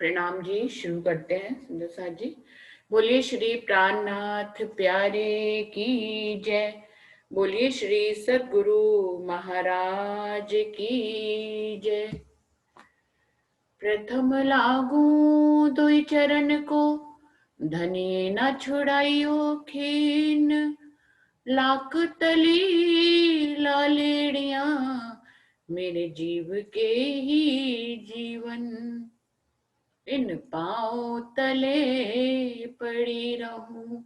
प्रणाम जी। शुरू करते हैं सुंदर साथ जी। बोलिए श्री प्राणनाथ प्यारे की जय। बोलिए श्री सद्गुरु महाराज की जय। प्रथम लागू दुई चरण को, धनी न छुड़ाइयो खीन। लाख तली लालेड़िया, मेरे जीव के ही जीवन। इन पाँव तले पड़ी रहूं,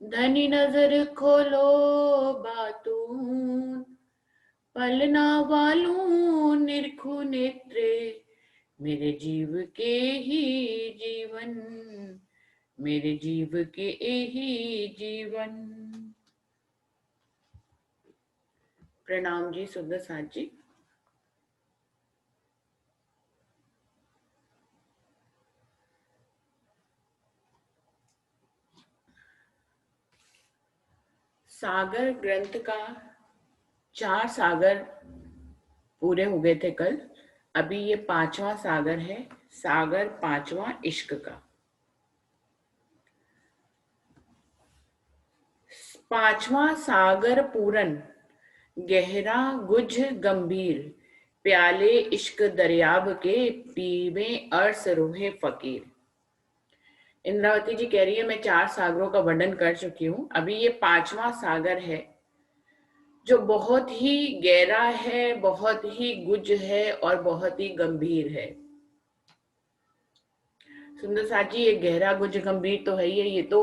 धनी नजर खोलो बातून। पलना वालू निरखु नेत्रे, मेरे जीव के ही जीवन, मेरे जीव के ही जीवन। प्रणाम जी सुंदर साथ जी। सागर ग्रंथ का 4 सागर पूरे हो गए थे कल। अभी ये 5वां सागर है, सागर 5वां इश्क का। 5वां सागर पूरन, गहरा गुझ गंभीर। प्याले इश्क दरियाब के, पीवे अरस रूहे फकीर। इंद्रावती जी कह रही है मैं 4 सागरों का वर्णन कर चुकी हूँ, अभी ये 5वां सागर है जो बहुत ही गहरा है, बहुत ही गुझ है और बहुत ही गंभीर है। सुंदर साथ जी, ये गहरा गुझ गंभीर तो है ही है। ये तो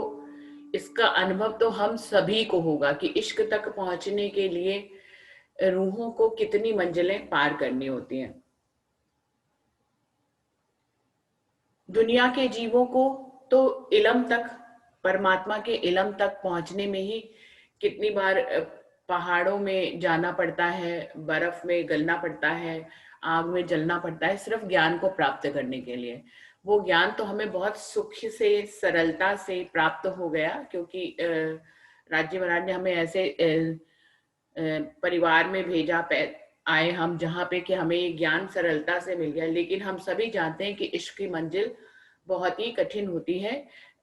इसका अनुभव तो हम सभी को होगा कि इश्क तक पहुंचने के लिए रूहों को कितनी मंजिलें पार करनी होती हैं। दुनिया के जीवों को तो इलम तक, परमात्मा के इलम तक पहुंचने में ही कितनी बार पहाड़ों में जाना पड़ता है, बर्फ में गलना पड़ता है, आग में जलना पड़ता है, सिर्फ ज्ञान को प्राप्त करने के लिए। वो ज्ञान तो हमें बहुत सुख से, सरलता से प्राप्त हो गया, क्योंकि राज्य महाराज ने हमें ऐसे परिवार में भेजा, आए हम जहाँ पे कि हमें ये ज्ञान सरलता से मिल गया। लेकिन हम सभी जानते हैं कि इश्क की मंजिल बहुत ही कठिन होती है।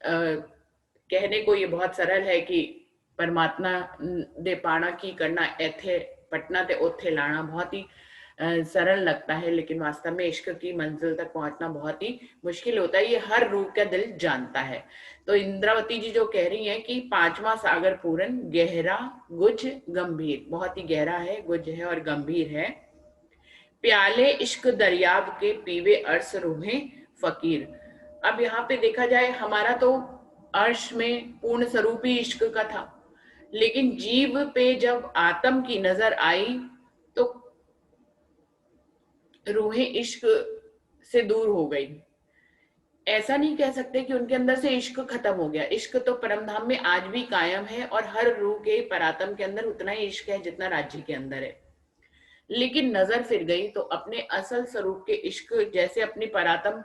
कहने को ये बहुत सरल है कि परमात्मा दे पाना की करना ऐथे पटना ते ओथे लाना, बहुत ही सरल लगता है, लेकिन वास्तव में इश्क की मंजिल तक पहुंचना बहुत ही मुश्किल होता है। ये हर रूह का दिल जानता है। तो इंद्रावती जी जो कह रही हैं कि 5वां सागर पूरन, गहरा गुझ गंभीर, बहुत ही गहरा है, गुझ है और गंभीर है। प्याले इश्क दरियाब के, पीवे अर्श रूहे फकीर। अब यहाँ पे देखा जाए, हमारा तो अर्श में पूर्ण स्वरूप ही इश्क का था, लेकिन जीव पे जब आत्म की नजर आई तो रूहें इश्क से दूर हो गई। ऐसा नहीं कह सकते कि उनके अंदर से इश्क खत्म हो गया। इश्क तो परमधाम में आज भी कायम है और हर रूह के परात्म के अंदर उतना ही इश्क है जितना राज्य के अंदर है। लेकिन नजर फिर गई तो अपने असल स्वरूप के इश्क, जैसे अपनी परात्म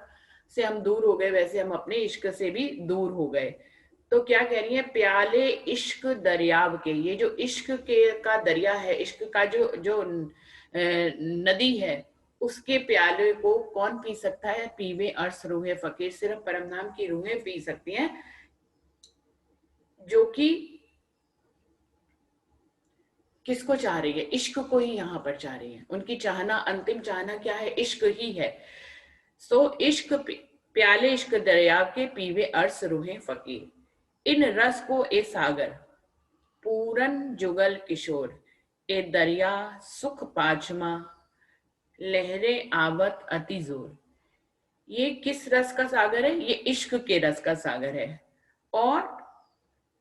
से हम दूर हो गए, वैसे हम अपने इश्क से भी दूर हो गए। तो क्या कह रही है, प्याले इश्क दरियाव के, ये जो इश्क के का दरिया है, इश्क का जो जो नदी है, उसके प्याले को कौन पी सकता है? पीवे अर्श रूहे फकीर, सिर्फ परमधाम की रूहें पी सकती हैं, जो कि किसको चाह रही है? इश्क को ही यहाँ पर चाह रही है। उनकी चाहना, अंतिम चाहना क्या है? इश्क ही है। सो इश्क प्याले इश्क दरिया के, पीवे अर्श रूहे फकीर। इन रस को ए सागर, पूरन जुगल किशोर। ए दरिया सुख पाचमा, लहरे आवत अति जोर। ये किस रस का सागर है? ये इश्क के रस का सागर है। और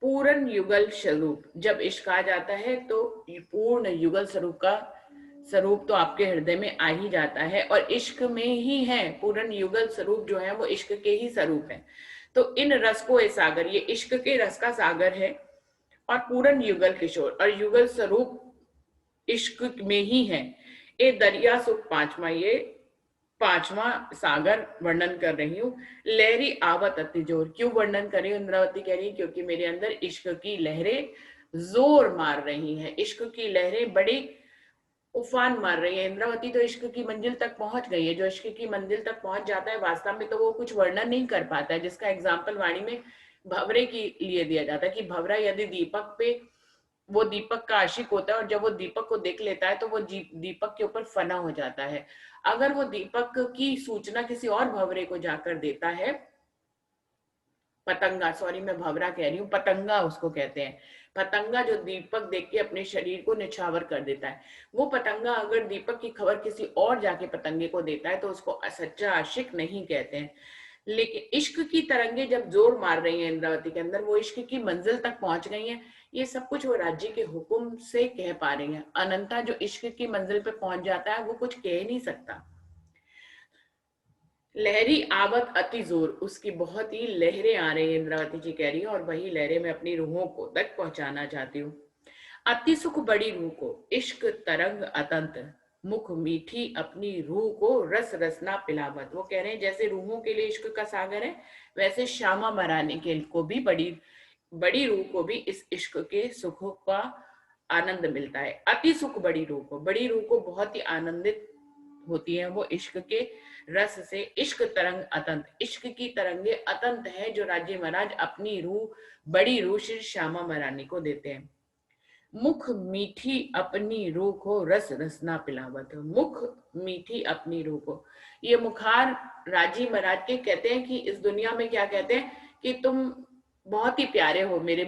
पूर्ण युगल स्वरूप, जब इश्क आ जाता है तो पूर्ण युगल स्वरूप का स्वरूप तो आपके हृदय में आ ही जाता है, और इश्क में ही है। पूर्ण युगल स्वरूप जो है वो इश्क के ही स्वरूप है। तो इन रस को ए सागर, ये इश्क के रस का सागर है, और पूर्ण युगल किशोर, और युगल स्वरूप इश्क में ही है। ए दरिया सुख पांचवा, ये 5वां सागर वर्णन कर रही हूँ। लहरी आवत अति जोर, क्यों वर्णन कर रही हूँ? इंद्रावती कह रही है क्योंकि मेरे अंदर इश्क की लहरें जोर मार रही हैं। इश्क की लहरें बड़ी उफान मार रही है। इंद्रावती तो इश्क की मंजिल तक पहुंच गई है। जो इश्क की मंजिल तक पहुंच जाता है वास्तव में तो वो कुछ वर्णन नहीं कर पाता है, जिसका एग्जाम्पल वाणी में भंवरे के लिए दिया जाता है कि भंवरा यदि दीपक पे, वो दीपक का आशिक होता है और जब वो दीपक को देख लेता है तो वो दीपक के ऊपर फना हो जाता है। अगर वो दीपक की सूचना किसी और भंवरे को जाकर देता है, पतंगा, सॉरी मैं भंवरा कह रही हूँ, पतंगा उसको कहते हैं। पतंगा जो दीपक देख के अपने शरीर को निछावर कर देता है, वो पतंगा अगर दीपक की खबर किसी और जाके पतंगे को देता है तो उसको सच्चा आशिक नहीं कहते हैं। लेकिन इश्क की तरंगे जब जोर मार रही हैं इंद्रावती के अंदर, वो इश्क की मंजिल तक पहुंच गई हैं, ये सब कुछ वो राज्य के हुक्म से कह पा रही हैं। अनंता जो इश्क की मंजिल पे पहुंच जाता है वो कुछ कह ही नहीं सकता। लहरी आवत अति जोर, उसकी बहुत ही लहरें आ रही है, इंद्रावती जी कह रही है, और वही लहरें मैं अपनी रूहों को तक पहुंचाना चाहती हूँ। अति सुख बड़ी रूह को, इश्क तरंग अतंत, मुख मीठी अपनी रूह को रस रसना पिलावत। वो कह रहे हैं जैसे रूहों के लिए इश्क का सागर है, वैसे श्यामा मराने के को भी बड़ी बड़ी रूह को भी इस इश्क के सुखों का आनंद मिलता है। अति सुख बड़ी रूह को, बड़ी रूह को बहुत ही आनंदित होती है वो इश्क के रस से। इश्क तरंग अतंत, इश्क की तरंगे अतंत है जो राज्य महाराज अपनी रूह, बड़ी रूह श्री श्यामा महारानी को देते हैं। मुख मीठी अपनी रूह को रस रसना पिलावत, मुख मीठी अपनी रूह को, ये मुखार राजी महाराज के कहते हैं कि इस दुनिया में क्या कहते हैं कि तुम बहुत ही प्यारे हो मेरे,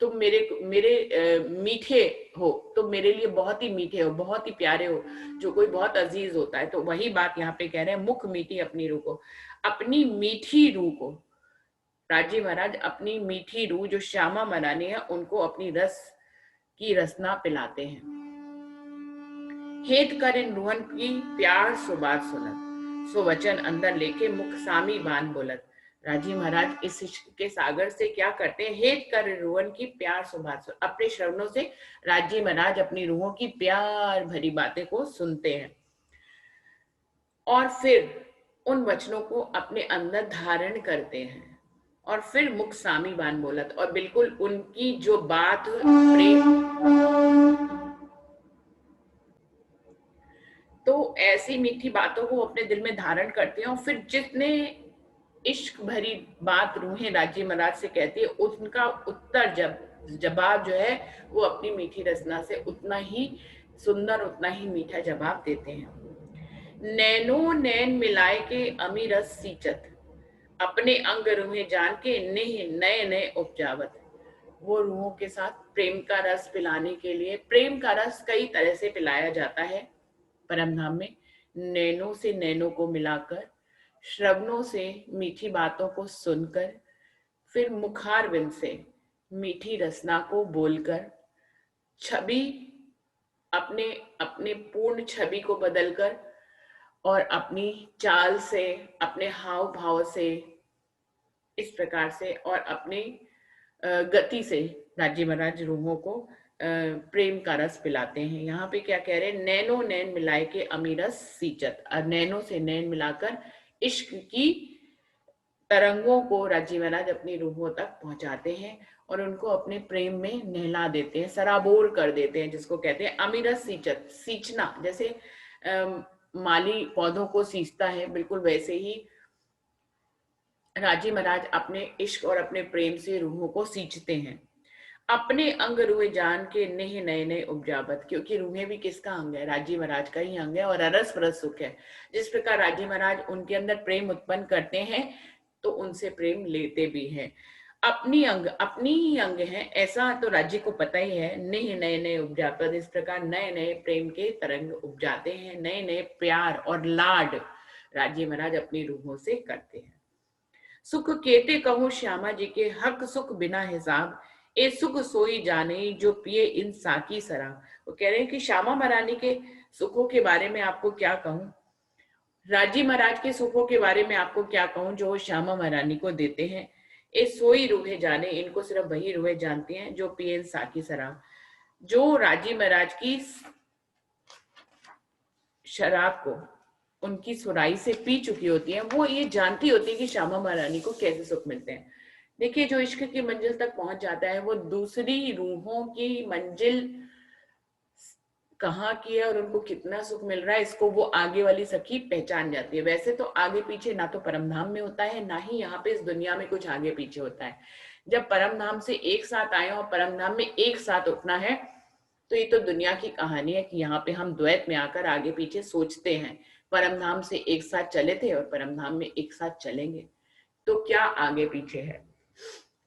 तुम मेरे मेरे मीठे हो, तुम मेरे लिए बहुत ही मीठे हो, बहुत ही प्यारे हो, जो कोई बहुत अजीज होता है। तो वही बात यहाँ पे कह रहे हैं, मुख मीठी अपनी रूह को, अपनी मीठी रूह को राजी महाराज अपनी मीठी रूह जो श्यामा मनानी है उनको अपनी रस की रसना पिलाते हैं। हेत कर इन रूहन की प्यार सो बात सुनत, सो वचन अंदर लेके मुख सामी बान बोलत। राजी महाराज इस इश्क के सागर से क्या करते हैं, हेत कर इन रूहन की प्यार सो बात सुन, अपने श्रवणों से राजी महाराज अपनी रूहों की प्यार भरी बातें को सुनते हैं और फिर उन वचनों को अपने अंदर धारण करते हैं और फिर मुख सामी बान बोलत, और बिल्कुल उनकी जो बात प्रेम, तो ऐसी मीठी बातों को अपने दिल में धारण करते हैं और फिर जितने इश्क भरी बात रूहें राजी महाराज से कहती है उनका उत्तर जवाब जो है वो अपनी मीठी रचना से उतना ही सुंदर, उतना ही मीठा जवाब देते हैं। नैनो नैन मिलाए के अमी रस सींचत, अपने अंग रूहें जान के नेह नए नए उपजावत। वो रूहों के साथ प्रेम का रस पिलाने के लिए, प्रेम का रस कई तरह से पिलाया जाता है परम धाम में। नैनों से नैनों को मिलाकर, श्रवणों से मीठी बातों को सुनकर, फिर मुखारविंद से मीठी रसना को बोलकर, छवि अपने अपने पूर्ण छवि को बदलकर और अपनी चाल से, अपने हाव भाव से, इस प्रकार से और अपने गति से राज्य महाराज रूहों को प्रेम का रस पिलाते हैं। यहाँ पे क्या कह रहे हैं, नैनो नैन मिलाए के अमीरस सींचत, नैनो से नैन मिलाकर इश्क की तरंगों को राज्य महाराज अपनी रूहों तक पहुंचाते हैं और उनको अपने प्रेम में नहला देते हैं, सराबोर कर देते हैं, जिसको कहते हैं अमीरस सींचत। सींचना जैसे माली पौधों को सींचता है, बिल्कुल वैसे ही राजी महाराज अपने इश्क और अपने प्रेम से रूहों को सींचते हैं। अपने अंग रूहे जान के नेह नए नए उपजावत, क्योंकि रूहें भी किसका अंग है, राजी महाराज का ही अंग है और अरस परस सुख है। जिस प्रकार राजी महाराज उनके अंदर प्रेम उत्पन्न करते हैं तो उनसे प्रेम लेते भी हैं। अपनी अंग अपनी ही अंग है ऐसा तो राज्य को पता ही है। नेह नए नए उपजावत, इस प्रकार नए नए प्रेम के तरंग उपजाते हैं, नए नए प्यार और लाड राजी महाराज अपनी रूहों से करते हैं। सुख केते कहूं श्यामा जी के, हक सुख बिना हिसाब, ए सुख सोई जाने जो पिए इन साकी शराब। वो कह रहे हैं कि श्यामा महारानी के सुखों के बारे में आपको क्या कहूं, राजी महाराज के सुखों के बारे में आपको क्या कहूं जो श्यामा महारानी को देते हैं। ए सोई रूहे जाने, इनको सिर्फ वही रूहे जानती हैं जो पिए इन साकी शराब। जो राजी महाराज की शराब को उनकी सुराई से पी चुकी होती है, वो ये जानती होती है कि श्यामा महारानी को कैसे सुख मिलते हैं। देखिए जो इश्क की मंजिल तक पहुंच जाता है वो दूसरी रूहों की मंजिल कहाँ की है और उनको कितना सुख मिल रहा है, इसको वो आगे वाली सखी पहचान जाती है। वैसे तो आगे पीछे ना तो परमधाम में होता है, ना ही यहाँ पे इस दुनिया में कुछ आगे पीछे होता है। जब परमधाम से एक साथ आए और परमधाम में एक साथ उठना है, तो ये तो दुनिया की कहानी है कि यहाँ पे हम द्वैत में आकर आगे पीछे सोचते हैं। परमधाम से एक साथ चले थे और परमधाम में एक साथ चलेंगे, तो क्या आगे पीछे है।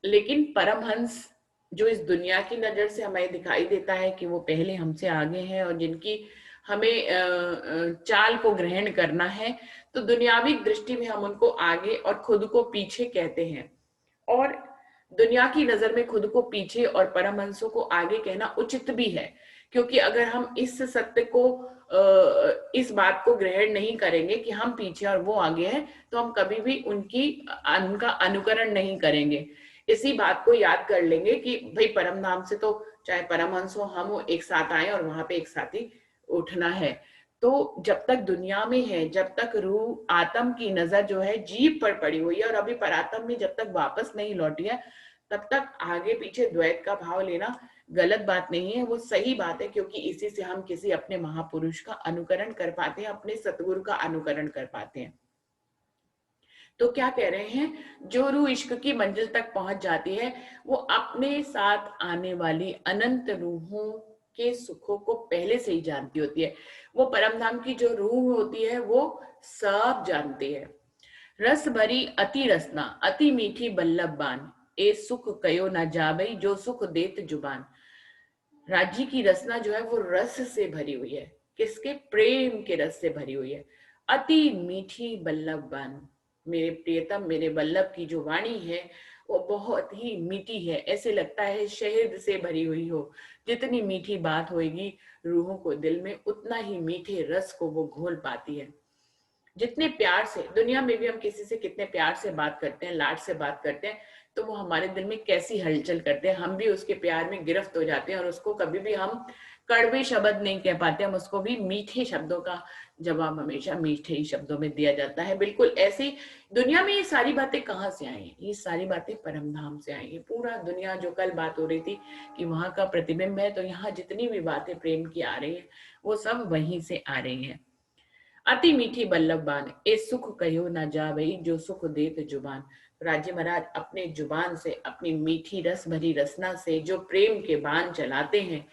लेकिन परमहंस जो इस दुनिया की नजर से हमें दिखाई देता है कि वो पहले हमसे आगे हैं और जिनकी हमें चाल को ग्रहण करना है, तो दुनियावी दृष्टि में हम उनको आगे और खुद को पीछे कहते हैं। और दुनिया की नजर में खुद को पीछे और परमहंसों को आगे कहना उचित भी है, क्योंकि अगर हम इस सत्य को इस बात को ग्रहण नहीं करेंगे कि हम पीछे और वो आगे हैं, तो हम कभी भी उनका अनुकरण नहीं करेंगे। इसी बात को याद कर लेंगे कि भाई परमधाम से तो चाहे परमहंस हो हम हो, एक साथ आए और वहां पे एक साथ ही उठना है। तो जब तक दुनिया में है, जब तक रूह आत्म की नजर जो है जीव पर पड़ी हुई है और अभी परात्म में जब तक वापस नहीं लौटी है, तब तक आगे पीछे द्वैत का भाव लेना गलत बात नहीं है, वो सही बात है, क्योंकि इसी से हम किसी अपने महापुरुष का अनुकरण कर पाते हैं, अपने सतगुरु का अनुकरण कर पाते हैं। तो क्या कह रहे हैं, जो रूह इश्क की मंजिल तक पहुंच जाती है, वो अपने साथ आने वाली अनंत रूहों के सुखों को पहले से ही जानती होती है। वो परमधाम की जो रूह होती है वो सब जानती है। रस भरी अति रसना, अति मीठी बल्लभ बान, ए सुख कयो न जाबई, जो सुख देत जुबान। राज्य की रसना जो है वो रस से भरी हुई है। किसके? प्रेम के रस से भरी हुई है। अति मीठी बल्लभ बान, मेरे प्रियतम मेरे बल्लभ की जो वाणी है वो बहुत ही मीठी है, ऐसे लगता है शहद से भरी हुई हो। जितनी मीठी बात होगी रूहों को दिल में, उतना ही मीठे रस को वो घोल पाती है। जितने प्यार से, दुनिया में भी हम किसी से कितने प्यार से बात करते हैं, लाड से बात करते हैं, तो वो हमारे दिल में कैसी हलचल करते हैं, हम भी उसके प्यार में गिरफ्त हो जाते हैं और उसको कभी भी हम कड़वे शब्द नहीं कह पाते, हम उसको भी मीठे शब्दों का जवाब हमेशा मीठे ही शब्दों में दिया जाता है। बिल्कुल ऐसी दुनिया में ये सारी बातें कहाँ से आई हैं? ये सारी बातें परमधाम से आई है। पूरा दुनिया, जो कल बात हो रही थी कि वहां का प्रतिबिंब है, तो यहाँ जितनी भी बातें प्रेम की आ रही है वो सब वहीं से आ रही है। अति मीठी बल्लभ बान, ए सुख कहो ना जावई, जो सुख देत जुबान। राजे महाराज अपने जुबान से, अपनी मीठी रस भरी रसना से जो प्रेम के बाण चलाते हैं,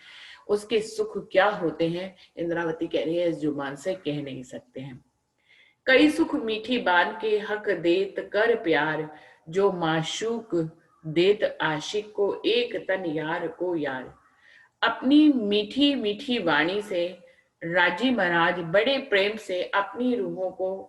उसके सुख क्या होते हैं, इंद्रावती कह रही है इस जुबान से कह नहीं सकते हैं। कई सुख मीठी बान के हक देत कर प्यार, जो माशूक देत आशिक को, एक तन यार को यार। अपनी मीठी मीठी वाणी से राजी महाराज बड़े प्रेम से अपनी रूहों को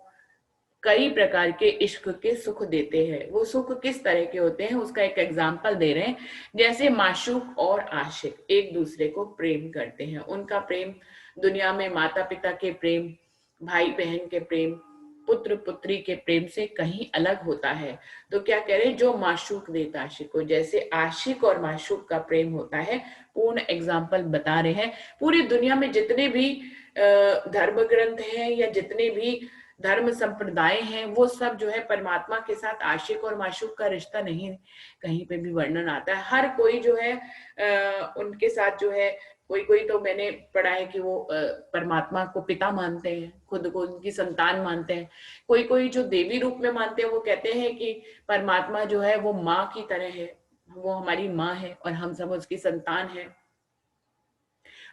कई प्रकार के इश्क के सुख देते हैं। वो सुख किस तरह के होते हैं उसका एक एग्जाम्पल दे रहे हैं। जैसे माशूक और आशिक एक दूसरे को प्रेम करते हैं, उनका प्रेम दुनिया में माता पिता के प्रेम, भाई बहन के प्रेम, पुत्र पुत्री के प्रेम से कहीं अलग होता है। तो क्या कह रहे हैं, जो माशूक देता आशिक को, जैसे आशिक और माशूक का प्रेम होता है, पूर्ण एग्जाम्पल बता रहे हैं। पूरी दुनिया में जितने भी धर्म ग्रंथ हैं या जितने भी धर्म संप्रदाय हैं, वो सब जो है परमात्मा के साथ आशिक और माशूक का रिश्ता नहीं कहीं पे भी वर्णन आता है। हर कोई जो है उनके साथ जो है, कोई कोई तो मैंने पढ़ा है कि वो परमात्मा को पिता मानते हैं, खुद को उनकी संतान मानते हैं। कोई कोई जो देवी रूप में मानते हैं वो कहते हैं कि परमात्मा जो है वो माँ की तरह है, वो हमारी माँ है और हम सब उसकी संतान है।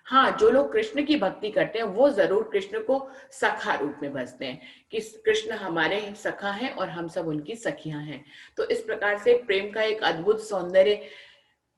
हाँ, जो लोग कृष्ण की भक्ति करते हैं वो जरूर कृष्ण को सखा रूप में भजते हैं कि कृष्ण हमारे सखा हैं और हम सब उनकी सखियां हैं। तो इस प्रकार से प्रेम का एक अद्भुत सौंदर्य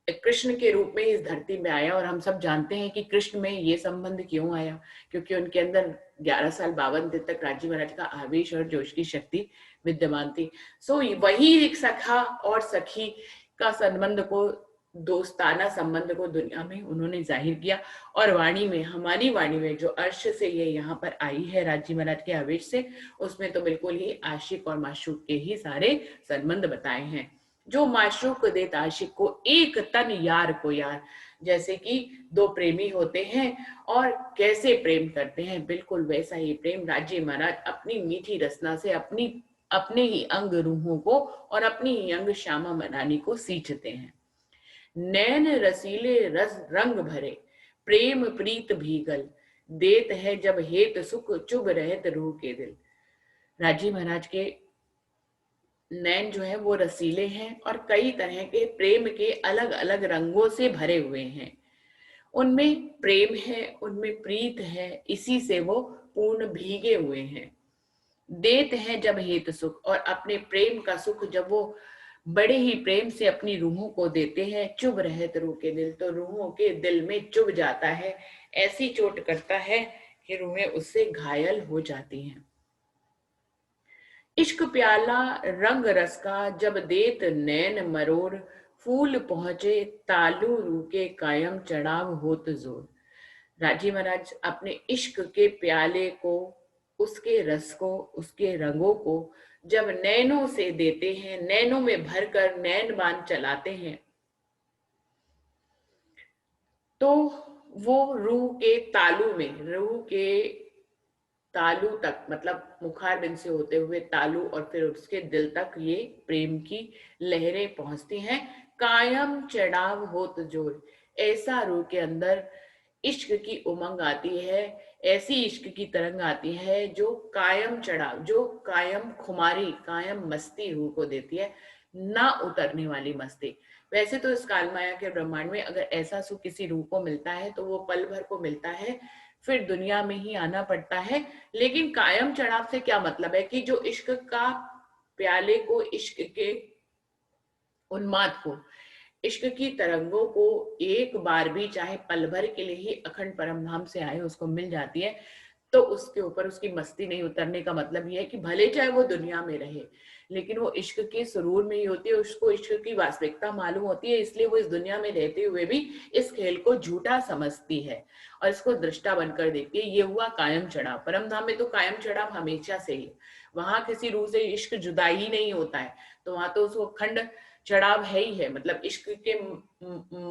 कृष्ण के रूप में इस धरती में आया। और हम सब जानते हैं कि कृष्ण में ये संबंध क्यों आया, क्योंकि उनके अंदर 11 साल 52 दिन तक राजी महाराज का आवेश और जोश की शक्ति विद्यमान थी। सो वही एक सखा और सखी का संबंध को, दोस्ताना संबंध को दुनिया में उन्होंने जाहिर किया। और वाणी में, हमारी वाणी में जो अर्श से ये यहाँ पर आई है राजी महाराज के आवेश से, उसमें तो बिल्कुल ही आशिक और माशूक के ही सारे संबंध बताए हैं। जो माशूक देत आशिक को, एक तन यार को यार। जैसे कि दो प्रेमी होते हैं और कैसे प्रेम करते हैं, बिल्कुल वैसा ही प्रेम राजी महाराज अपनी मीठी रसना से अपने ही अंग रूहों को और अपनी ही अंग श्यामा मनानी को सींचते हैं। नैन रसीले रस रंग भरे, प्रेम प्रीत भीगल, देत है जब हेत सुख, चुभ रहत रूह के दिल। राजी महाराज के नैन जो है वो रसीले हैं और कई तरह के प्रेम के अलग अलग रंगों से भरे हुए हैं। उनमें प्रेम है, उनमें प्रीत है, इसी से वो पूर्ण भीगे हुए हैं। देत हैं जब हेत सुख, और अपने प्रेम का सुख जब वो बड़े ही प्रेम से अपनी रूहों को देते हैं, चुभ रहत रूह के दिल, तो रूहों के दिल में चुभ जाता है, ऐसी चोट करता है कि रूहें उससे घायल हो जाती हैं। इश्क प्याला रंग रस का जब देत नैन मरोर, फूल पहुंचे तालू रूके कायम चढ़ाव होत जोर। राजी महाराज अपने इश्क के प्याले को, उसके रस को, उसके रंगों को जब नैनों से देते हैं, नैनों में भरकर नैन बाण चलाते हैं, तो वो रूह के तालू में, रूह के तालू तक, मतलब मुखार बिंद से होते हुए तालू और फिर उसके दिल तक ये प्रेम की लहरें पहुंचती हैं। कायम चढ़ाव होत जोर, ऐसा रूह के अंदर इश्क की उमंग आती है, ऐसी इश्क की तरंग आती है जो कायम चढ़ाव, जो कायम खुमारी, कायम मस्ती रूह को देती है, ना उतरने वाली मस्ती। वैसे तो इस काल माया के ब्रह्मांड में अगर ऐसा सुख किसी रूह को मिलता है तो वो पल भर को मिलता है, फिर दुनिया में ही आना पड़ता है। लेकिन कायम चढ़ाव से क्या मतलब है कि जो इश्क का प्याले को, इश्क के उन्माद को, इश्क की तरंगों को एक बार भी चाहे पल भर के लिए ही अखंड परम धाम से आए उसको मिल जाती है, तो उसके ऊपर उसकी मस्ती नहीं उतरने का मतलब यह है कि भले चाहे वो दुनिया में रहे, लेकिन वो इश्क के सुरूर में ही होती है, उसको इश्क की वास्तविकता मालूम होती है, इसलिए वो इस दुनिया में रहते हुए भी इस खेल को झूठा समझती है और इसको दृष्टा बनकर देखती है। ये हुआ कायम चढ़ाव। परम धाम में तो कायम चढ़ाव हमेशा से ही, वहां किसी रूह से इश्क जुदा ही नहीं होता है, तो वहां तो उसको अखंड चढ़ाव है ही है। मतलब इश्क के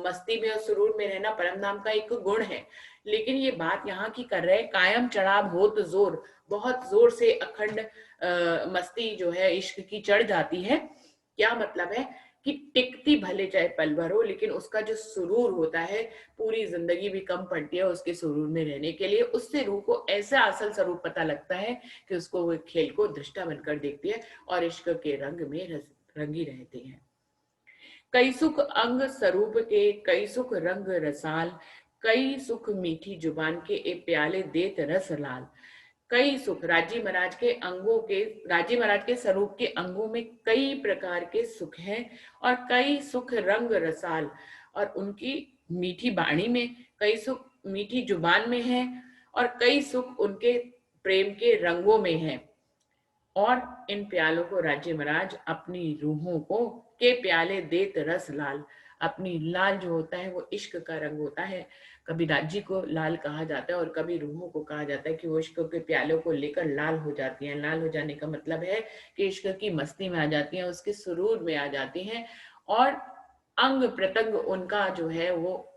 मस्ती में और सुरूर में रहना परम धाम का एक गुण है। लेकिन ये बात यहाँ की कर रहे हैं, कायम चढ़ाव हो तो जोर, बहुत जोर से अखंड मस्ती जो है इश्क की चढ़ जाती है। क्या मतलब है कि टिकती भले चाहे पल भर हो, लेकिन उसका जो सुरूर होता है, पूरी जिंदगी भी कम पड़ती है उसके सुरूर में रहने के लिए। उससे रूह को ऐसा असल स्वरूप पता लगता है कि उसको वो खेल को दृष्टा बनकर देखती है और इश्क के रंग में रंगी रहती है। कई सुख अंग स्वरूप के, कई सुख रंग रसाल, कई सुख मीठी जुबान के, ए प्याले देत रस लाल। कई सुख, राजी महाराज के अंगों के, राजी महाराज के स्वरूप के अंगों में कई प्रकार के सुख हैं, और कई सुख रंग रसाल, और उनकी मीठी बाणी में कई सुख मीठी जुबान में है, और कई सुख उनके प्रेम के रंगों में है। और इन प्यालों को राज्य महाराज अपनी रूहों को के प्याले देत रस लाल, अपनी लाल जो होता है वो इश्क का रंग होता है। कभी राज्य को लाल कहा जाता है और कभी रूहों को कहा जाता है कि वो इश्क के प्यालों को लेकर लाल हो जाती हैं। लाल हो जाने का मतलब है कि इश्क की मस्ती में आ जाती हैं, उसके सुरूर में आ जाती हैं, और अंग प्रत्यंग उनका जो है वो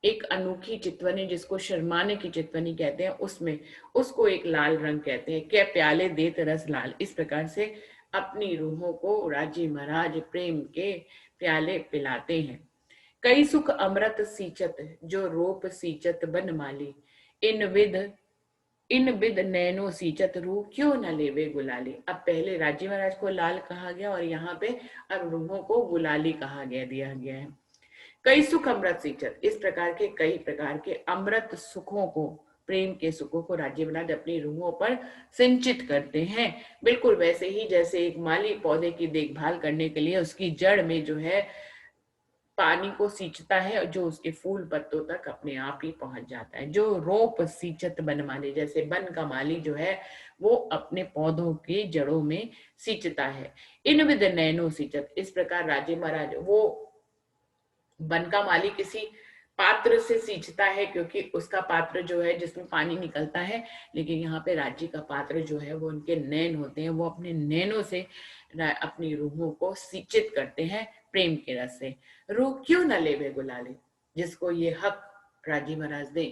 एक अनोखी चितवनी, जिसको शर्माने की चितवनी कहते हैं, उसमें उसको एक लाल रंग कहते हैं। क्या प्याले देत रस लाल, इस प्रकार से अपनी रूहों को राजी महाराज प्रेम के प्याले पिलाते हैं। कई सुख अमृत सींचत, जो रोप सींचत बन माली, इन विध इन विद नैनो सींचत रूह, क्यों न लेवे गुलाली। अब पहले राजी महाराज को लाल कहा गया और यहाँ पे अब रूहों को गुलाली कहा गया, दिया गया है। कई सुख अमृत सींचत, इस प्रकार के कई प्रकार के अमृत सुखों को, प्रेम के सुखों को राज्य महाराज अपनी रूहों पर सिंचित करते हैं। बिल्कुल वैसे ही जैसे एक माली पौधे की देखभाल करने के लिए उसकी जड़ में जो है पानी को सींचता है, जो उसके फूल पत्तों तक अपने आप ही पहुंच जाता है। जो रोप सींचत बन माली, जैसे वन का माली जो है वो अपने पौधों के जड़ों में सींचता है। इन विद नैनो सींचत, इस प्रकार राजे महाराज वो वन का माली किसी पात्र से सींचता है, क्योंकि उसका पात्र जो है जिसमें पानी निकलता है, लेकिन यहाँ पे राज्य का पात्र जो है वो उनके नैन होते हैं, वो अपने नैनों से अपनी रूहों को सिंचित करते हैं प्रेम के रस से। रूह क्यों न लेवे गुलाले, जिसको ये हक राजी महाराज दे,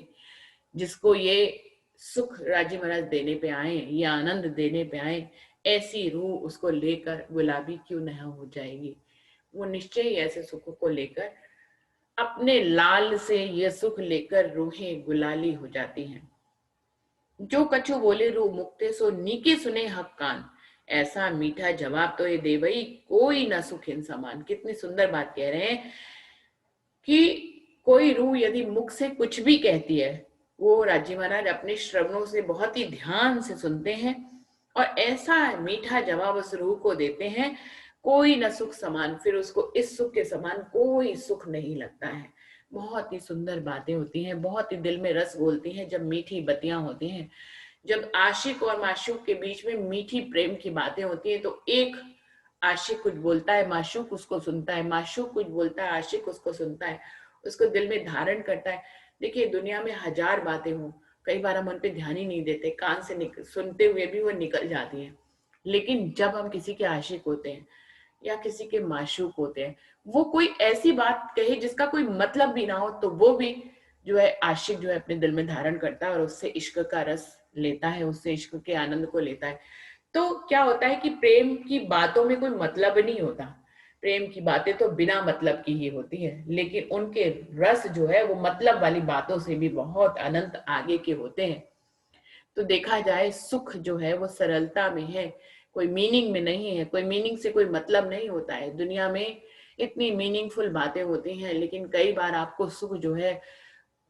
जिसको ये सुख राजी महाराज देने पे आए, ये आनंद देने पे आए, ऐसी रूह उसको लेकर गुलाबी क्यों न हो जाएगी। वो निश्चय ही ऐसे सुखों को लेकर अपने लाल से ये सुख लेकर रूहें गुलाली हो जाती हैं। जो कछु बोले रूह मुक्ते सो नीके सुने हक कान, ऐसा मीठा जवाब तो ये देवई कोई न सुख इन समान। कितनी सुंदर बात कह रहे हैं कि कोई रूह यदि मुख से कुछ भी कहती है, वो राजी महाराज अपने श्रवणों से बहुत ही ध्यान से सुनते हैं और ऐसा मीठा जवाब उस रूह को देते हैं, कोई न सुख समान, फिर उसको इस सुख के समान कोई सुख नहीं लगता है। बहुत ही सुंदर बातें होती हैं, बहुत ही दिल में रस घोलती हैं जब मीठी बतियां होती हैं। जब आशिक और माशूक के बीच में मीठी प्रेम की बातें होती हैं, तो एक आशिक कुछ बोलता है, माशूक उसको सुनता है, माशूक कुछ बोलता है, आशिक उसको सुनता है, उसको दिल में धारण करता है। देखिए, दुनिया में हजार बातें हों, कई बार हम उन पे ध्यान ही नहीं देते, कान से सुनते हुए भी वो निकल जाती हैं। लेकिन जब हम किसी के आशिक होते हैं या किसी के माशूक होते हैं, वो कोई ऐसी बात कहे जिसका कोई मतलब भी ना हो, तो वो भी जो है आशिक जो है अपने दिल में धारण करता है और उससे इश्क का रस लेता है, उससे इश्क के आनंद को लेता है। तो क्या होता है कि प्रेम की बातों में कोई मतलब नहीं होता, प्रेम की बातें तो बिना मतलब की ही होती है, लेकिन उनके रस जो है वो मतलब वाली बातों से भी बहुत अनंत आगे के होते हैं। तो देखा जाए, सुख जो है वो सरलता में है, कोई मीनिंग में नहीं है। कोई मीनिंग से कोई मतलब नहीं होता है। दुनिया में इतनी मीनिंगफुल बातें होती हैं, लेकिन कई बार आपको सुख जो है,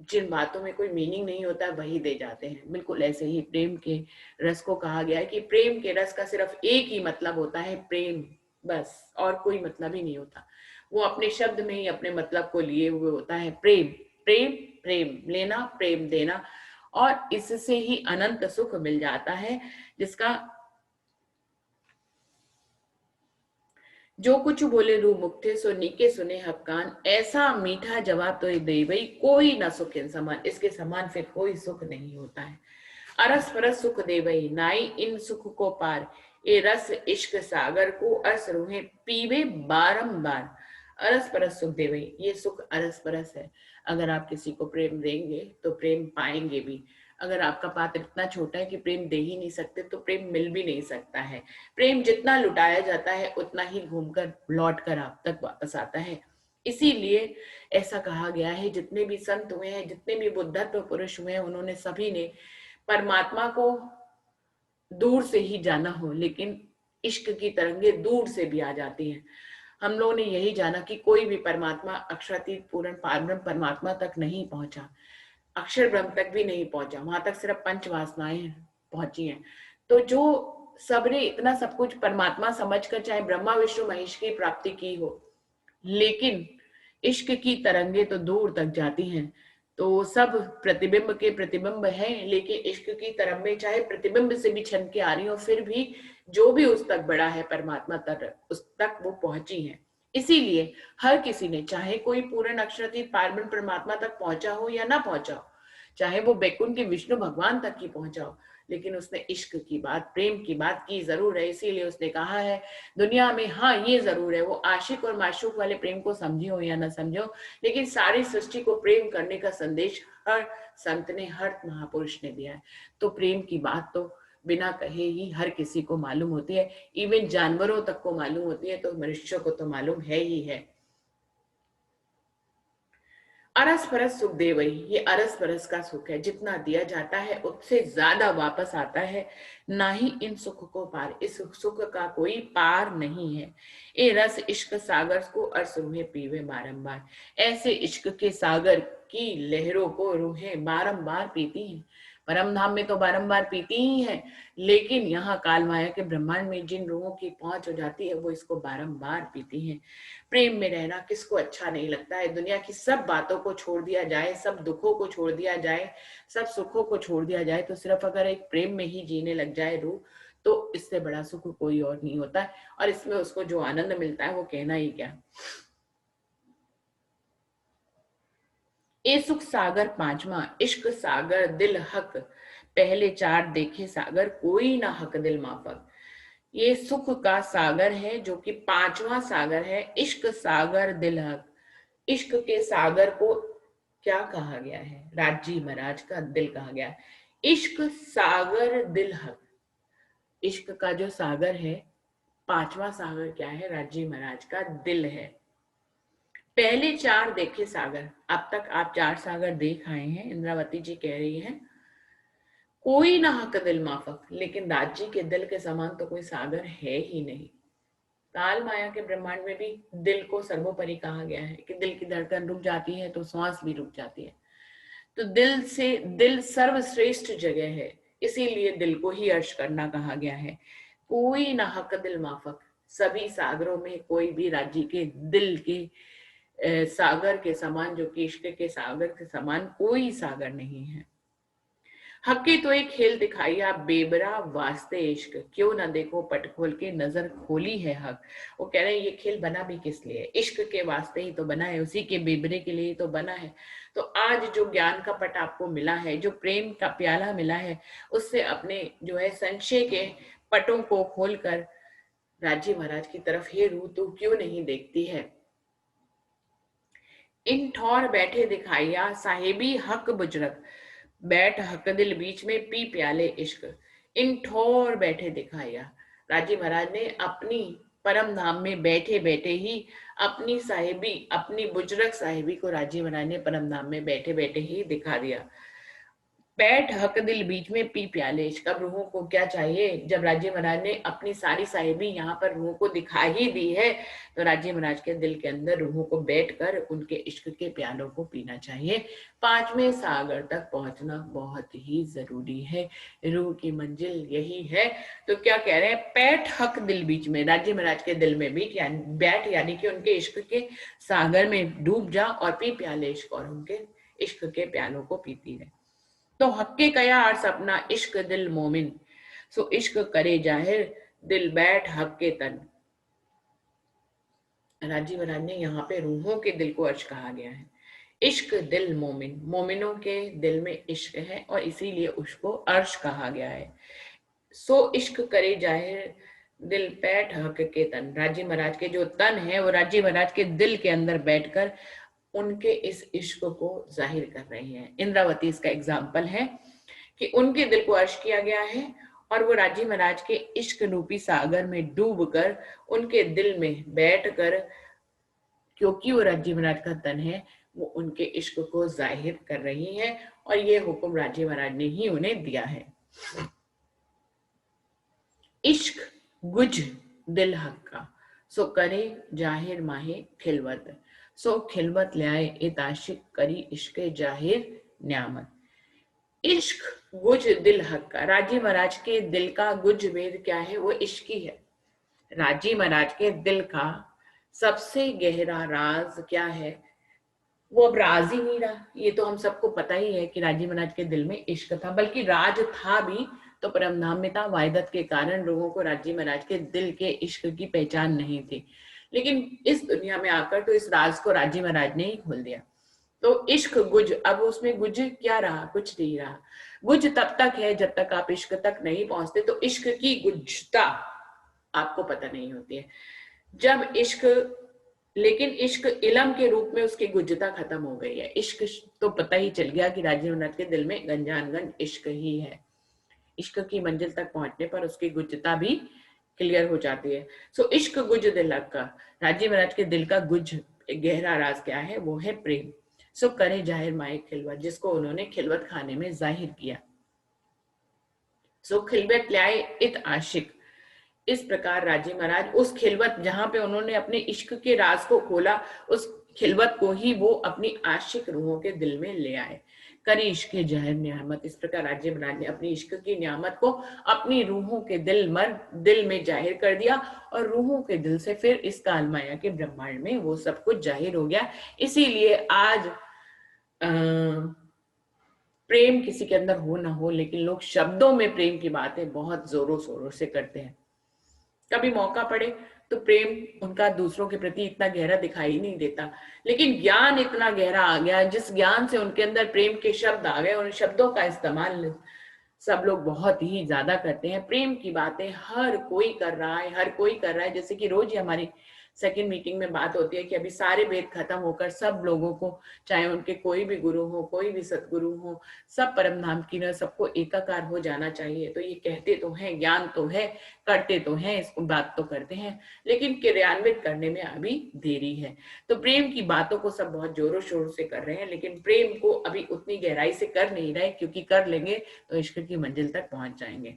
जिन बातों में कोई मीनिंग नहीं होता है, वही दे जाते हैं। बिल्कुल ऐसे ही प्रेम के रस को कहा गया है कि प्रेम के रस का सिर्फ एक ही मतलब होता है, प्रेम, बस, और कोई मतलब ही नहीं होता। वो अपने शब्द में ही अपने मतलब को लिए हुए होता है, प्रेम। प्रेम, प्रेम लेना, प्रेम देना, और इससे ही अनंत सुख मिल जाता है, जिसका जो कुछ बोले रूह मुक्ते सो नीके सुने हक कान, ऐसा मीठा जवाब तो दे भाई कोई ना सुख इन समान, इसके समान फिर कोई सुख नहीं होता है। अरस परस सुख दे भाई नाई इन सुख को पार, ए रस इश्क सागर को अरस रूहें पीवे बारंबार। अरस परस सुख दे भाई, ये सुख अरस परस है। अगर आप किसी को प्रेम देंगे तो प्रेम पाएंगे भी। अगर आपका पात्र इतना छोटा है कि प्रेम दे ही नहीं सकते, तो प्रेम मिल भी नहीं सकता है। प्रेम जितना लुटाया जाता है उतना ही घूमकर लौट कर आप तक वापस आता है। इसीलिए ऐसा कहा गया है, जितने भी संत हुए हैं, जितने भी बुद्धत्व पुरुष हुए हैं, उन्होंने सभी ने परमात्मा को दूर से ही जाना हो, लेकिन इश्क की तरंगे दूर से भी आ जाती हैं। हम लोगों ने यही जाना कि कोई भी परमात्मा अक्षरातीत पूर्ण पारब्रह्म परमात्मा तक नहीं पहुंचा, अक्षर ब्रह्म तक भी नहीं पहुंचा, वहां तक सिर्फ पंच वासनाएं पहुंची हैं। तो जो सबने इतना सब कुछ परमात्मा समझकर चाहे ब्रह्मा विष्णु महेश की प्राप्ति की हो, लेकिन इश्क की तरंगे तो दूर तक जाती हैं। तो सब प्रतिबिंब के प्रतिबिंब हैं, लेकिन इश्क की तरंगे चाहे प्रतिबिंब से भी छन के आ रही हो, फिर भी जो भी उस तक बड़ा है परमात्मा तक, उस तक वो पहुंची है। इसीलिए हर किसी ने, चाहे कोई पूर्ण अक्षरातीत पारब्रह्म परमात्मा तक पहुंचा हो या ना पहुंचा हो, चाहे वो बैकुंठ के विष्णु भगवान तक ही पहुंचा हो, लेकिन उसने इश्क की बात, प्रेम की बात की जरूर है। इसीलिए उसने कहा है दुनिया में, हाँ ये जरूर है, वो आशिक और माशूक वाले प्रेम को समझी हो या ना समझो, लेकिन सारी सृष्टि को प्रेम करने का संदेश हर संत ने, हर महापुरुष ने दिया है। तो प्रेम की बात तो बिना कहे ही हर किसी को मालूम होती है, इवन जानवरों तक को मालूम होती है, तो मनुष्यों को तो मालूम है ही है। अरस परस सुख दे वही, ये अरस परस का सुख है, जितना दिया जाता है उससे ज्यादा वापस आता है। ना ही इन सुख को पार, इस सुख का कोई पार नहीं है। ए रस इश्क सागर को अर्स रूहें पीवे बारंबार, ऐसे इश्क के सागर की लहरों को रूहें बारंबार पीती हैं। परम धाम में तो बारंबार पीती ही है, लेकिन यहाँ काल माया के ब्रह्मांड में जिन रूहों की पहुंच हो जाती है, वो इसको बारंबार पीती हैं। प्रेम में रहना किसको अच्छा नहीं लगता है। दुनिया की सब बातों को छोड़ दिया जाए, सब दुखों को छोड़ दिया जाए, सब सुखों को छोड़ दिया जाए, तो सिर्फ अगर एक प्रेम में ही जीने लग जाए रूह, तो इससे बड़ा सुख कोई और नहीं होता है। और इसमें उसको जो आनंद मिलता है वो कहना ही क्या। ए सुख सागर पांचवा, इश्क सागर दिल हक, पहले चार देखे सागर कोई ना हक दिल माफक। ये सुख का सागर है, जो कि पांचवा सागर है, इश्क सागर दिल हक। इश्क के सागर को क्या कहा गया है? राजी महाराज का दिल कहा गया है। इश्क सागर दिल हक, इश्क का जो सागर है, पांचवा सागर क्या है? राजी महाराज का दिल है। पहले 4 देखे सागर, अब तक आप 4 सागर देख आए हैं। इंद्रावती जी कह रही हैं कोई ना हक दिल माफक, लेकिन राज्य के दिल के समान तो कोई सागर है ही नहीं। काल माया के ब्रह्मांड में भी दिल को सर्वोपरि कहा गया है कि दिल की धड़कन रुक जाती है तो श्वास भी रुक जाती है। तो दिल सर्वश्रेष्ठ जगह है, इसीलिए दिल को ही अर्श करना कहा गया है। कोई ना हक दिल माफक, सभी सागरों में कोई भी राज्य के दिल के सागर के समान, जो कि इश्क के सागर के समान कोई सागर नहीं है। हक की तो एक खेल दिखाई आप बेबरा वास्ते इश्क, क्यों ना देखो पट खोल के नजर खोली है हक। वो कह रहे हैं ये खेल बना भी किस लिए, इश्क के वास्ते ही तो बना है, उसी के बेबरे के लिए ही तो बना है। तो आज जो ज्ञान का पट आपको मिला है, जो प्रेम का प्याला मिला है, उससे अपने जो है संशय के पटों को खोलकर राजी महाराज की तरफ हे रूह तू क्यों नहीं देखती है। इन ठौर बैठे दिखाइया साहेबी हक बुजरक, बैठ हक दिल बीच में पी प्याले इश्क। इन ठौर बैठे दिखाया, राजी महाराज ने अपनी परम धाम में बैठे बैठे ही अपनी साहिबी, अपनी बुजरक साहिबी को राजी महाराज ने परम धाम में बैठे बैठे ही दिखा दिया। बैठ हक दिल बीच में पी प्याले इश्क। अब रूहों को क्या चाहिए, जब राज्य महाराज ने अपनी सारी साहिबी यहाँ पर रूहों को दिखा ही दी है, तो राज्य महाराज के दिल के अंदर रूहों को बैठकर उनके इश्क के प्यालों को पीना चाहिए। 5वें सागर तक पहुंचना बहुत ही जरूरी है, रूह की मंजिल यही है। तो क्या कह रहे हैं, पैठ हक दिल बीच में, राज्य महाराज के दिल में भी बैठ, यानी कि उनके इश्क के सागर में डूब जा और पी प्याले इश्क, और उनके इश्क के प्यालों को पीती रहे। तो हक्के कया अर्स अपना इश्क दिल मोमिन, सो इश्क करे जाहिर दिल बैठ हक के तन। राजी महाराज ने यहाँ पे रूहों के दिल को अर्श कहा गया है। इश्क दिल मोमिन, मोमिनों के दिल में इश्क है और इसीलिए उसको अर्श कहा गया है। सो इश्क करे जाहिर दिल बैठ हक के तन, राजी महाराज के जो तन है वो राजी महाराज के दिल के अंदर बैठकर उनके इस इश्क को जाहिर कर रही हैं। इंद्रावती इसका एग्जाम्पल है कि उनके दिल को अर्श किया गया है और वो राजी महाराज के इश्क रूपी सागर में डूबकर उनके दिल में बैठकर, क्योंकि वो राजी महाराज का तन है, वो उनके इश्क को जाहिर कर रही है और ये हुक्म राजी महाराज ने ही उन्हें दिया है। इश्क गुज दिल हक का, सो करे जाहिर माहे खिलवत, सो खिलवत ल्याए इत आशिक करी इश्क जाहिर न्यामत। इश्क गुज दिल हक का, राजी महाराज के दिल का गुज वेद क्या है, वो इश्क ही है। राजी महाराज के दिल का सबसे गहरा राज क्या है, वो अब राज ही नहीं रहा। ये तो हम सबको पता ही है कि राजी महाराज के दिल में इश्क था, बल्कि राज था भी तो परमधाम में था। वायदत के कारण लोगों को राजी महाराज के दिल के इश्क की पहचान नहीं थी, लेकिन इस दुनिया में आकर तो इस राज को राजी महाराज ने ही खोल दिया। तो इश्क गुज, अब उसमें गुज क्या रहा, कुछ नहीं रहा। गुज तब तक है जब तक आप इश्क तक नहीं पहुंचते, तो इश्क की गुजता आपको पता नहीं होती है। जब इश्क, लेकिन इश्क इलम के रूप में उसकी गुजता खत्म हो गई है। इश्क तो पता ही चल गया कि राजी महाराज के दिल में गंजानगन इश्क ही है। इश्क की मंजिल तक पहुंचने पर उसकी गुजता भी क्लियर हो जाती है। सो इश्क गुज दिल का, राजी महाराज के दिल का गुज गहरा राज क्या है, वो है प्रेम। सो करे जाहिर माए खिलवत, जिसको उन्होंने खिलवत खाने में जाहिर किया। सो खिलवत ल्याए इत आशिक, इस प्रकार राजी महाराज उस खिलवत जहां पे उन्होंने अपने इश्क के राज को खोला, उस खिलवत को ही वो अपनी आशिक रूहों के दिल में ले आए। करी इश्क जहर नियामत, इस प्रकार राजी महाराज ने अपनी इश्क की नियामत को अपनी रूहों के दिल में जाहिर कर दिया और रूहों के दिल से फिर इस काल माया के ब्रह्मांड में वो सब कुछ जाहिर हो गया। इसीलिए आज प्रेम किसी के अंदर हो ना हो, लेकिन लोग शब्दों में प्रेम की बातें बहुत जोरों शोरों से करते हैं। कभी मौका पड़े तो प्रेम उनका दूसरों के प्रति इतना गहरा दिखाई नहीं देता, लेकिन ज्ञान इतना गहरा आ गया, जिस ज्ञान से उनके अंदर प्रेम के शब्द आ गए, उन शब्दों का इस्तेमाल सब लोग बहुत ही ज्यादा करते हैं। प्रेम की बातें हर कोई कर रहा है, हर कोई कर रहा है। जैसे कि रोज ही हमारी सेकंड मीटिंग में बात होती है कि अभी सारे भेद खत्म होकर सब लोगों को, चाहे उनके कोई भी गुरु हो, कोई भी सतगुरु हो, सब परम धाम की न सबको एकाकार हो जाना चाहिए। तो ये कहते तो हैं, ज्ञान तो है, करते तो हैं, इसको बात तो करते हैं, लेकिन क्रियान्वित करने में अभी देरी है। तो प्रेम की बातों को सब बहुत जोरों शोरों से कर रहे हैं, लेकिन प्रेम को अभी उतनी गहराई से कर नहीं रहे, क्योंकि कर लेंगे तो इश्क की मंजिल तक पहुंच जाएंगे।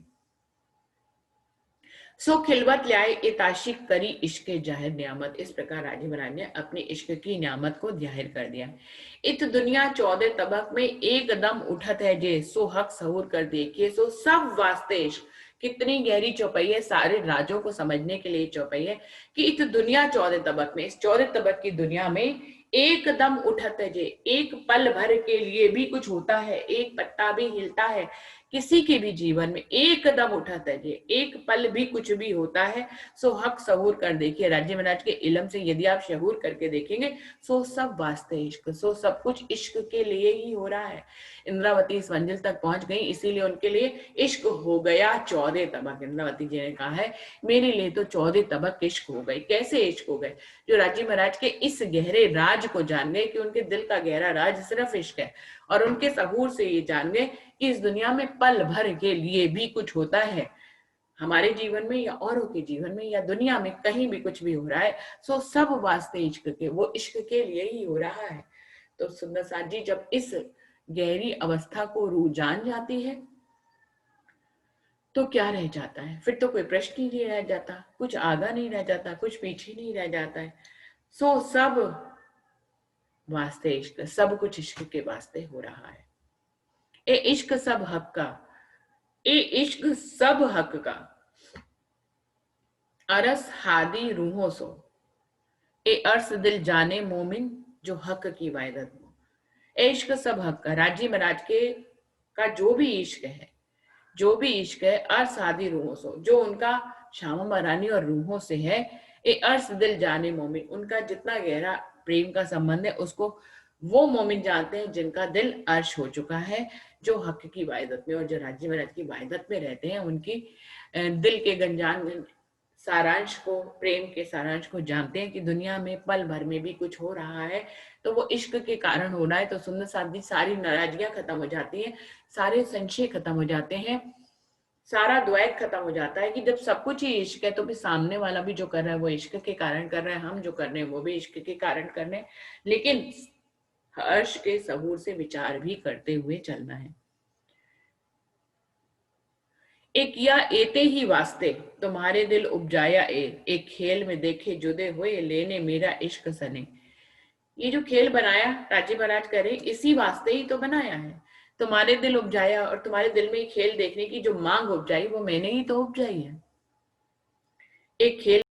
सो खिलवत ल्याए ए ताशिक करी इश्क जाहिर नियामत। इस प्रकार राजी महाराज ने अपने इश्क की नियामत को जाहिर कर दिया। इत दुनिया 14 तबक में एकदम उठत है जे, सो हक सहूर कर देखिए सो सब वास्ते इश्क। कितनी गहरी चौपाई है, सारे राजों को समझने के लिए चौपाई है कि इत दुनिया 14 तबक में, इस 14 तबक की दुनिया में एकदम उठत है जे, एक पल भर के लिए भी कुछ होता है, एक पत्ता भी हिलता है किसी के भी जीवन में, एकदम उठत है जे, एक पल भी कुछ भी होता है, सो हक सहूर कर देखिए। राज्य महाराज के इल्म से यदि आप शहूर करके देखेंगे, सो सब वास्ते इश्क, सो सब कुछ इश्क के लिए ही हो रहा है। इंद्रावती इस मंजिल तक पहुंच गई, इसीलिए उनके लिए इश्क हो गया 14 तबक। इंद्रावती जी ने कहा है मेरे लिए तो 14 तबक इश्क हो गए। कैसे इश्क हो गए? जो राज्य महाराज के इस गहरे राज को जान गए कि उनके दिल का गहरा राज सिर्फ इश्क है, और उनके सहूर से ये जान गए कि इस दुनिया में पल भर के लिए भी कुछ होता है, हमारे जीवन में या औरों के जीवन में या दुनिया में कहीं भी कुछ भी हो रहा है, सो सब वास्ते इश्क के, वो इश्क के लिए ही हो रहा है। तो सुंदर साथ जी जब इस गहरी अवस्था को रूह जान जाती है तो क्या रह जाता है? फिर तो कोई प्रश्न ही नहीं रह जाता, कुछ आगा नहीं रह जाता, कुछ पीछे नहीं रह जाता है। सो सब वास्ते इश्क, सब कुछ इश्क के वास्ते हो रहा है। ए इश्क सब हक का, ए इश्क सब हक का, अरस हादी रूहों सो, ए अर्स दिल जाने मोमिन जो हक की वायदत हो। ए इश्क सब हक का, राजी महाराज के का जो भी इश्क है, जो भी इश्क है, अर्स हादी रूहों सो, जो उनका श्यामा महारानी और रूहों से है, ए अर्स दिल जाने मोमिन, उनका जितना गहरा प्रेम का संबंध है उसको वो मोमिन जानते हैं जिनका दिल अर्श हो चुका है, जो हक की वायदत में, और जो राज्य महाराज की वायदत में रहते हैं, उनकी दिल के गंजान सारांश को, प्रेम के सारांश को जानते हैं कि दुनिया में पल भर में भी कुछ हो रहा है तो वो इश्क के कारण हो रहा है। तो सुंदर साथी सारी नाराजगियां खत्म हो जाती हैं, सारे संशय खत्म हो जाते हैं, सारा द्वैत खत्म हो जाता है कि जब सब कुछ ही इश्क है तो फिर सामने वाला भी जो कर रहा है वो इश्क के कारण कर रहा है, हम जो कर रहे हैं वो भी इश्क के कारण कर रहे हैं, लेकिन हर्ष के सहूर से विचार भी करते हुए चलना है। एक या एते ही वास्ते तुम्हारे दिल उपजाया एक खेल में देखे जुदे हुए लेने मेरा इश्क सने। ये जो खेल बनाया राजी महाराज करे, इसी वास्ते ही तो बनाया है। तुम्हारे दिल उपजाया, और तुम्हारे दिल में खेल देखने की जो मांग उपजाई वो मैंने ही तो उपजाई है। एक खेल